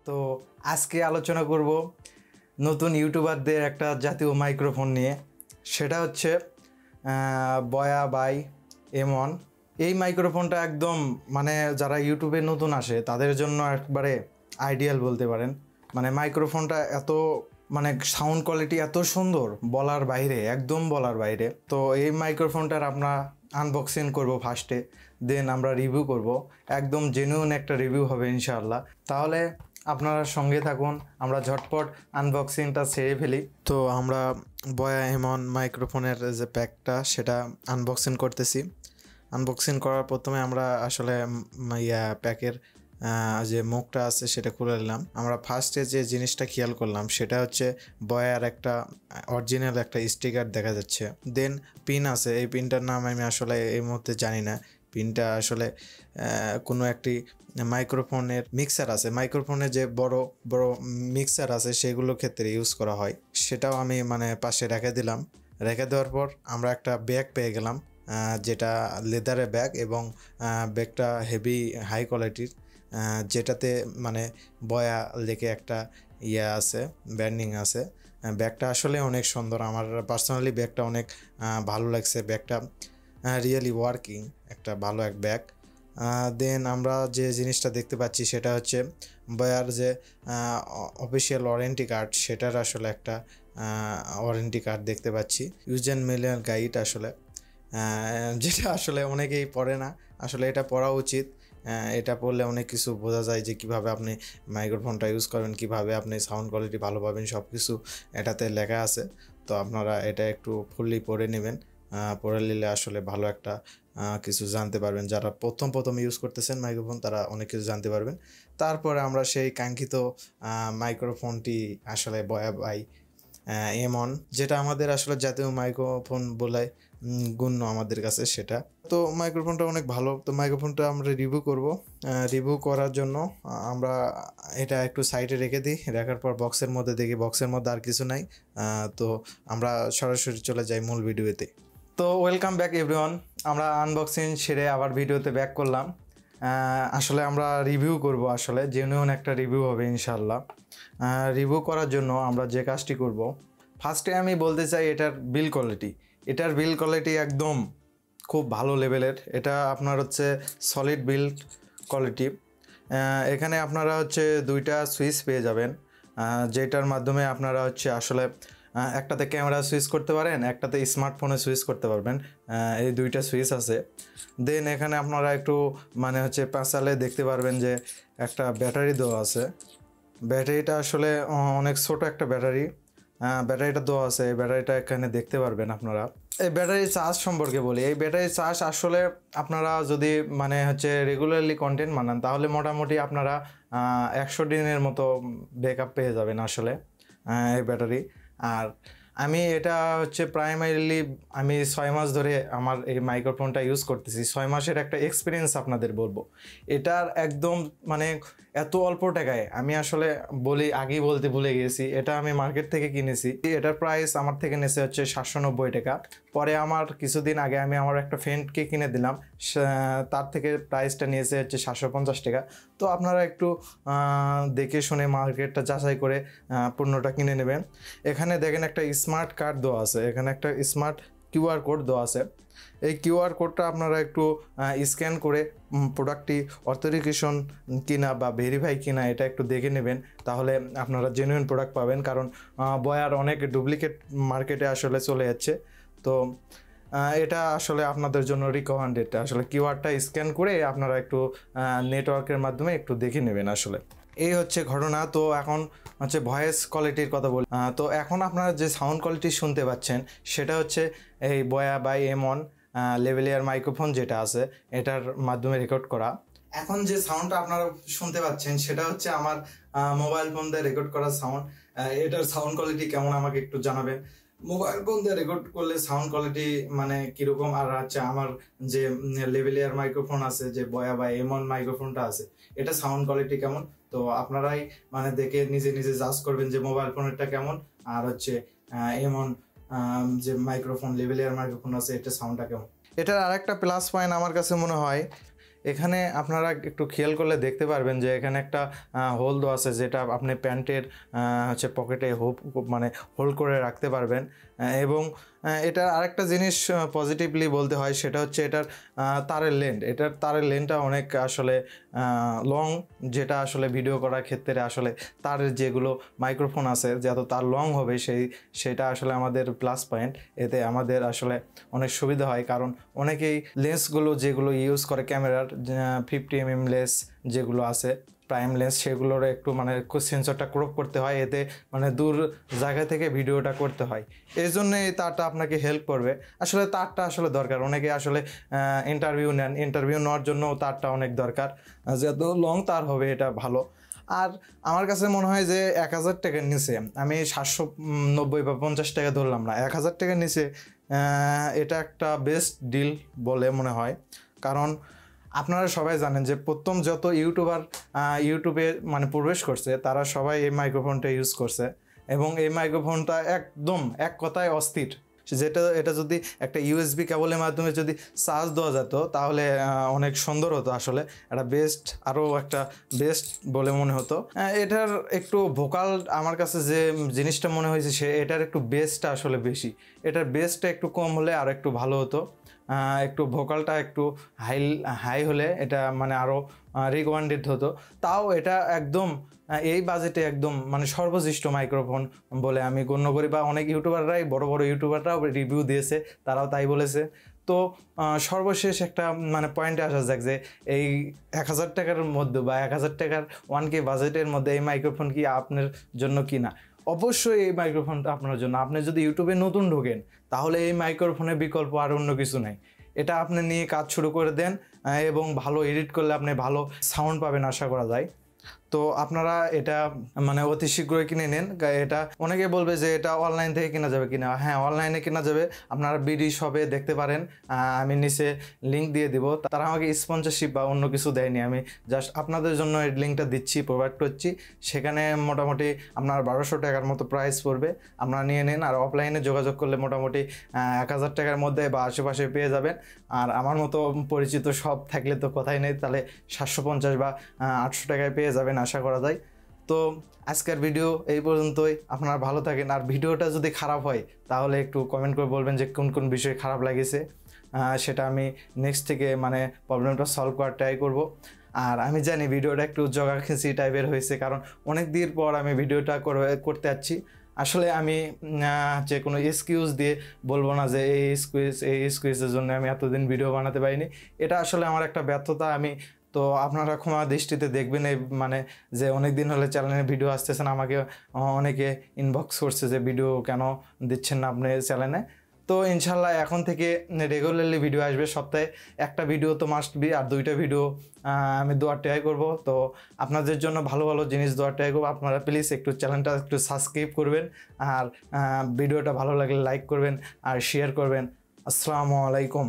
তো আজকে আলোচনা করব নতুন ইউটিউবারদের একটা জাতীয় মাইক্রোফোন নিয়ে। সেটা হচ্ছে বয়া বাই M1। এই মাইক্রোফোনটা একদম মানে যারা ইউটিউবে নতুন আসে তাদের জন্য একবারে আইডিয়াল বলতে পারেন। মানে মাইক্রোফোনটা এত মানে সাউন্ড কোয়ালিটি এত সুন্দর, বলার বাইরে, একদম বলার বাইরে। তো এই মাইক্রোফোনটার আমরা আনবক্সিং করব ফার্স্টে, দেন আমরা রিভিউ করব। একদম জেনুইন একটা রিভিউ হবে ইনশাআল্লাহ। তাহলে আপনারা সঙ্গে থাকুন, আমরা ঝটপট আনবক্সিংটা সেরে ফেলি। তো আমরা বয়া M1 মাইক্রোফোনের যে প্যাকটা সেটা আনবক্সিং করতেছি। আনবক্সিং করার প্রথমে আমরা আসলে প্যাকের যে মুখটা আছে সেটা খুলে নিলাম। আমরা ফার্স্টে যে জিনিসটা খেয়াল করলাম সেটা হচ্ছে বয়ার একটা অরিজিনাল একটা স্টিকার দেখা যাচ্ছে। দেন পিন আছে, এই পিনটার নাম আমি আসলে এই মুহূর্তে জানি না। পিনটা আসলে কোনো একটি মাইক্রোফোনের মিক্সার আছে, মাইক্রোফোনের যে বড় বড় মিক্সার আছে সেগুলোর ক্ষেত্রে ইউজ করা হয়। সেটাও আমি মানে পাশে রেখে দিলাম। রেখে দেওয়ার পর আমরা একটা ব্যাগ পেয়ে গেলাম, যেটা লেদারের ব্যাগ এবং ব্যাগটা হেভি হাই কোয়ালিটির, যেটাতে মানে বয়া লেগে একটা আছে, ব্যান্ডিং আছে। ব্যাগটা আসলে অনেক সুন্দর, আমার পার্সোনালি ব্যাগটা অনেক ভালো লাগছে। ব্যাগটা রিয়েলি ওয়ার্কিং একটা ভালো এক ব্যাগ। দেন আমরা যে জিনিসটা দেখতে পাচ্ছি সেটা হচ্ছে বয়ার যে অফিসিয়াল ওয়ারেন্টি কার্ড, সেটার আসলে একটা ওয়ারেন্টি কার্ড দেখতে পাচ্ছি। ইউজ অ্যান্ড মেনুয়াল গাইড আসলে, যেটা আসলে অনেকেই পড়ে না, আসলে এটা পড়া উচিত। এটা পড়লে অনেক কিছু বোঝা যায় যে কিভাবে আপনি মাইক্রোফোনটা ইউজ করবেন, কিভাবে আপনি সাউন্ড কোয়ালিটি ভালো পাবেন, সব কিছু এটাতে লেখা আছে। তো আপনারা এটা একটু ফুললি পড়ে নেবেন, পড়ে নিলে আসলে ভালো একটা কিছু জানতে পারবেন। যারা প্রথম ইউজ করতেছেন মাইক্রোফোন তারা অনেক কিছু জানতে পারবেন। তারপরে আমরা সেই কাঙ্ক্ষিত মাইক্রোফোনটি আসলে বয়া বাই M1, যেটা আমাদের আসলে জাতীয় মাইক্রোফোন বলে গণ্য আমাদের কাছে সেটা। তো মাইক্রোফোনটা অনেক ভালো। তো মাইক্রোফোনটা আমরা রিভিউ করব। রিভিউ করার জন্য আমরা এটা একটু সাইডে রেখে দিই। রাখার পর বক্সের মধ্যে দেখি বক্সের মধ্যে আর কিছু নাই। তো আমরা সরাসরি চলে যাই মূল ভিডিওতে। তো ওয়েলকাম ব্যাক এভরিওয়ান, আমরা আনবক্সিং সেরে আবার ভিডিওতে ব্যাক করলাম। আসলে আমরা রিভিউ করব, আসলে জেনুইন একটা রিভিউ হবে ইনশাআল্লাহ। রিভিউ করার জন্য আমরা যে কাজটি করব, ফার্স্টে আমি বলতে চাই এটার বিল কোয়ালিটি একদম খুব ভালো লেভেলের। এটা আপনার হচ্ছে সলিড বিল্ড কোয়ালিটি। এখানে আপনারা হচ্ছে দুইটা সুইচ পেয়ে যাবেন, যেটার মাধ্যমে আপনারা হচ্ছে আসলে একটাতে ক্যামেরা সুইচ করতে পারেন, একটাতে স্মার্টফোনে সুইচ করতে পারবেন। এই দুইটা সুইচ আছে। দেন এখানে আপনারা একটু মানে হচ্ছে পাঁচালে দেখতে পারবেন যে একটা ব্যাটারি দেওয়া আছে। ব্যাটারিটা আসলে অনেক ছোট একটা ব্যাটারিটা দেওয়া আছে। এই ব্যাটারিটা এখানে দেখতে পারবেন আপনারা। এই ব্যাটারি চার্জ সম্পর্কে বলি, এই ব্যাটারি চার্জ আসলে আপনারা যদি মানে হচ্ছে রেগুলারলি কন্টেন্ট বানান তাহলে মোটামুটি আপনারা 100 দিনের মতো ব্যাকআপ পেয়ে যাবেন আসলে এই ব্যাটারি। আর আমি এটা হচ্ছে প্রাইমারিলি আমি 6 মাস ধরে আমার এই মাইক্রোফোনটা ইউজ করতেছি। 6 মাসের একটা এক্সপিরিয়েন্স আপনাদের বলবো। এটার একদম মানে এত অল্প টাকায়, আমি আসলে আগেই বলতে ভুলে গেছি, এটা আমি মার্কেট থেকে কিনেছি। এটার প্রাইস আমার থেকে নিয়েছে হচ্ছে 790 টাকা। পরে আমার কিছুদিন আগে আমি আমার একটা ফ্রেন্ডকে কিনে দিলাম, তার থেকে প্রাইসটা নিয়েছে হচ্ছে 750 টাকা। তো আপনারা একটু দেখে শুনে মার্কেটটা যাচাই করে পণ্যটা কিনে নেবেন। এখানে দেখেন একটা স্মার্ট কার্ড দেওয়া আছে, এখানে একটা স্মার্ট QR কোড দেওয়া আছে। এই QR কোডটা আপনারা একটু স্ক্যান করে প্রোডাক্টটি অথেন্টিকেশন কিনা বা ভেরিফাই কিনা এটা একটু দেখে নেবেন, তাহলে আপনারা জেনুইন প্রোডাক্ট পাবেন। কারণ বয়ার অনেক ডুপ্লিকেট মার্কেটে আসলে চলে যাচ্ছে। তো এটা আসলে আপনাদের জন্য রিকমেন্ডেড। আসলে কিউআরটা স্ক্যান করে আপনারা একটু নেটওয়ার্কের মাধ্যমে একটু দেখে নেবেন আসলে। এই হচ্ছে ঘটনা। তো এখন হচ্ছে ভয়েস কোয়ালিটির কথা বলি। তো এখন আপনারা যে সাউন্ড কোয়ালিটি শুনতে পাচ্ছেন সেটা হচ্ছে এই বয়া বাই M1 লেভেলিয়ার মাইক্রোফোন যেটা আছে এটার মাধ্যমে রেকর্ড করা। এখন যে সাউন্ডটা আপনারা শুনতে পাচ্ছেন সেটা হচ্ছে আমার মোবাইল ফোন দিয়ে রেকর্ড করা সাউন্ড। এটার সাউন্ড কোয়ালিটি কেমন আমাকে একটু জানাবেন। মোবাইল ফোন দিয়ে রেকর্ড করলে সাউন্ড কোয়ালিটি মানে কিরকম, আর হচ্ছে আমার যে লেভেলিয়ার মাইক্রোফোন আছে, যে বয়া বা M1 মাইক্রোফোনটা আছে, এটা সাউন্ড কোয়ালিটি কেমন। তো আপনারাই মানে দেখে নিজে জাজ করবেন যে মোবাইল ফোনেরটা কেমন আর হচ্ছে M1 যে মাইক্রোফোন লেভেলিয়ার মাইক্রোফোন আছে এটা সাউন্ডটা কেমন। এটার আরেকটা প্লাস পয়েন্ট আমার কাছে মনে হয়, এখানে আপনারা একটু খেয়াল করলে দেখতে পারবেন যে এখানে একটা হোল দেওয়া আছে, যেটা আপনি প্যান্টের হচ্ছে পকেটে মানে হোল্ড করে রাখতে পারবেন। এবং এটা আরেকটা জিনিস পজিটিভলি বলতে হয়, সেটা হচ্ছে এটার তারের লেন্থটা অনেক আসলে লং, যেটা আসলে ভিডিও করার ক্ষেত্রে আসলে তারের যেগুলো মাইক্রোফোন আছে যত তার লং হবে সেটা আসলে আমাদের প্লাস পয়েন্ট। এতে আমাদের আসলে অনেক সুবিধা হয়, কারণ অনেকেই লেন্সগুলো যেগুলো ইউজ করে ক্যামেরার 50mm লেন্স যেগুলো আছে প্রাইম লেন্স, সেগুলোর একটু মানে সেন্সরটা ক্রপ করতে হয়, এতে মানে দূর জায়গা থেকে ভিডিওটা করতে হয়। এই জন্য এই তারটা আপনাকে হেল্প করবে। আসলে তারটা আসলে দরকার, অনেকে আসলে ইন্টারভিউ নেওয়ার জন্য তারটা অনেক দরকার, যত লং তার হবে এটা ভালো। আর আমার কাছে মনে হয় যে 1000 টাকার নিচে, আমি 790 বা 50 টাকা ধরলাম না, 1000 টাকার নিচে এটা একটা বেস্ট ডিল বলে মনে হয়। কারণ আপনারা সবাই জানেন যে প্রথম যত ইউটিউবে মানে প্রবেশ করছে তারা সবাই এই মাইক্রোফোনটা ইউজ করছে, এবং এই মাইক্রোফোনটা একদম এক কথায় অস্থির। এটা যদি একটা ইউএসবি কেবলের মাধ্যমে যদি চার্জ দেওয়া যেত তাহলে অনেক সুন্দর হতো, আসলে এটা আরও একটা বেস্ট বলে মনে হতো। এটার একটু ভোকাল আমার কাছে যে জিনিসটা মনে হয়েছে এটার একটু বেসটা আসলে বেশি, এটার বেসটা একটু কম হলে আর একটু ভালো হতো। একটু ভোকালটা একটু হাই হলে এটা মানে আরও রিকমেন্ডেড হতো। তাও এটা একদম এই বাজেটে একদম মানে সর্বশ্রেষ্ঠ মাইক্রোফোন বলে আমি গণ্য করি, বা অনেক বড় বড় ইউটিউবাররাও রিভিউ দিয়েছে, তারাও তাই বলেছে। তো সর্বশেষ একটা মানে পয়েন্টে আসা যাক যে এই 1000 টাকার মধ্যে বা 1000 টাকার 1K বাজেটের মধ্যে এই মাইক্রোফোন কি আপনার জন্য কিনা? অবশ্যই এই মাইক্রোফোনটা আপনার জন্য। আপনি যদি ইউটিউবে নতুন ঢোকেন তাহলে এই মাইক্রোফোনের বিকল্প আর অন্য কিছু নাই। এটা আপনি নিয়ে কাজ শুরু করে দেন, এবং ভালো এডিট করলে আপনি ভালো সাউন্ড পাবেন আশা করা যায়। তো আপনারা এটা মানে অতি শীঘ্রই কিনে নেন। এটা অনেকে বলবে যে এটা অনলাইন থেকে কেনা যাবে কিনা, হ্যাঁ অনলাইনে কেনা যাবে, আপনারা বিডি শপে দেখতে পারেন, আমি নিচে লিঙ্ক দিয়ে দিব। তারা আমাকে স্পন্সরশিপ বা অন্য কিছু দেয়নি, আমি জাস্ট আপনাদের জন্য এই লিঙ্কটা দিচ্ছি, প্রোভাইড করছি। সেখানে মোটামুটি আপনার 1200 টাকার মতো প্রাইস পড়বে, আপনারা নিয়ে নেন। আর অফলাইনে যোগাযোগ করলে মোটামুটি 1000 টাকার মধ্যে বা আশেপাশে পেয়ে যাবেন। আর আমার মতো পরিচিত সব থাকলে তো কথাই নেই, তাহলে 750 বা 800 টাকায় পেয়ে যাবেন আশা করা যায়। তো আজকের ভিডিও এই পর্যন্তই। আপনারা ভালো থাকেন। আর ভিডিওটা যদি খারাপ হয় তাহলে একটু কমেন্ট করে বলবেন যে কোন কোন বিষয় খারাপ লাগেছে, সেটা আমি নেক্সট থেকে মানে প্রবলেমটা সলভ করার ট্রাই করব। আর আমি জানি ভিডিওটা একটু জগাখিচি টাইপের হয়েছে, কারণ অনেক দিন পর আমি ভিডিওটা করতে যাচ্ছি। আসলে আমি যে কোনো এক্সকিউজ দিয়ে বলবো না যে এই এক্সকিউজের জন্য আমি এতদিন ভিডিও বানাতে পারিনি, এটা আসলে আমার একটা ব্যর্থতা। তো আপনারা ক্ষমা দৃষ্টিতে দেখবেন। এই মানে যে অনেক দিন হলে চ্যানেলে ভিডিও আসতেছে না, আমাকে অনেকে ইনবক্স করছে যে ভিডিও কেন দিচ্ছেন না আপনি চ্যানেলে। তো ইনশাল্লাহ এখন থেকে রেগুলারলি ভিডিও আসবে, সপ্তাহে একটা ভিডিও তো মাস্ট বি, আর 2টা ভিডিও আমি দেওয়ার ট্রাই করবো। তো আপনাদের জন্য ভালো ভালো জিনিস দেওয়ার ট্রাই করবো। আপনারা প্লিজ একটু চ্যানেলটা একটু সাবস্ক্রাইব করবেন, আর ভিডিওটা ভালো লাগলে লাইক করবেন আর শেয়ার করবেন। আসসালামু আলাইকুম।